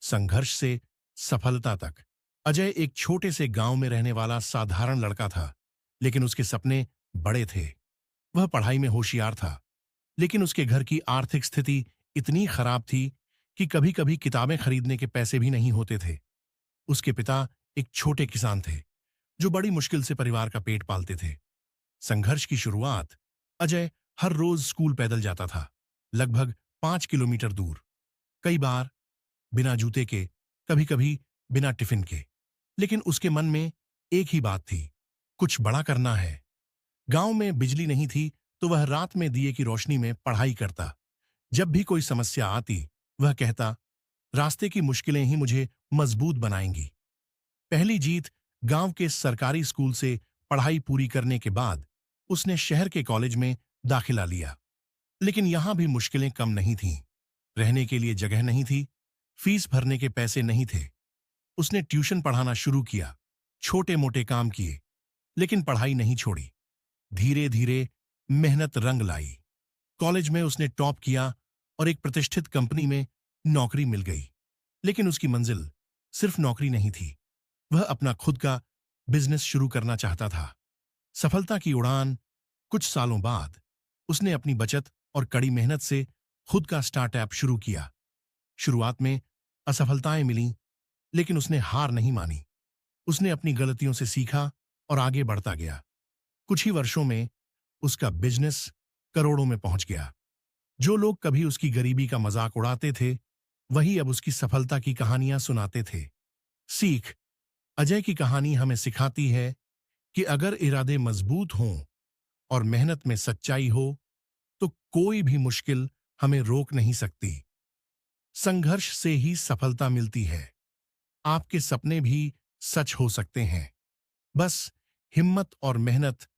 संघर्ष से सफलता तक। अजय एक छोटे से गांव में रहने वाला साधारण लड़का था, लेकिन उसके सपने बड़े थे। वह पढ़ाई में होशियार था, लेकिन उसके घर की आर्थिक स्थिति इतनी खराब थी कि कभी-कभी किताबें खरीदने के पैसे भी नहीं होते थे। उसके पिता एक छोटे किसान थे, जो बड़ी मुश्किल से परिवार का पेट पालते थे। संघर्ष की शुरुआत। अजय हर रोज स्कूल पैदल जाता था, लगभग 5 किलोमीटर दूर। कई बार बिना जूते के, कभी-कभी बिना टिफिन के। लेकिन उसके मन में एक ही बात थी, कुछ बड़ा करना है। गांव में बिजली नहीं थी, तो वह रात में दिए की रोशनी में पढ़ाई करता। जब भी कोई समस्या आती, वह कहता, रास्ते की मुश्किलें ही मुझे मजबूत बनाएंगी। पहली जीत। गांव के सरकारी स्कूल से पढ़ाई पूरी करने के बाद उसने शहर के कॉलेज में दाखिला लिया। लेकिन यहां भी मुश्किलें कम नहीं थीं। रहने के लिए जगह नहीं थी, फीस भरने के पैसे नहीं थे। उसने ट्यूशन पढ़ाना शुरू किया, छोटे मोटे काम किए, लेकिन पढ़ाई नहीं छोड़ी। धीरे धीरे मेहनत रंग लाई। कॉलेज में उसने टॉप किया और एक प्रतिष्ठित कंपनी में नौकरी मिल गई। लेकिन उसकी मंजिल सिर्फ नौकरी नहीं थी। वह अपना खुद का बिजनेस शुरू करना चाहता था। सफलता की उड़ान। कुछ सालों बाद उसने अपनी बचत और कड़ी मेहनत से खुद का स्टार्टअप शुरू किया। शुरुआत में असफलताएं मिलीं, लेकिन उसने हार नहीं मानी। उसने अपनी गलतियों से सीखा और आगे बढ़ता गया। कुछ ही वर्षों में उसका बिजनेस करोड़ों में पहुंच गया। जो लोग कभी उसकी गरीबी का मजाक उड़ाते थे, वही अब उसकी सफलता की कहानियां सुनाते थे। सीख। अजय की कहानी हमें सिखाती है कि अगर इरादे मजबूत हों और मेहनत में सच्चाई हो, तो कोई भी मुश्किल हमें रोक नहीं सकती। संघर्ष से ही सफलता मिलती है। आपके सपने भी सच हो सकते हैं। बस हिम्मत और मेहनत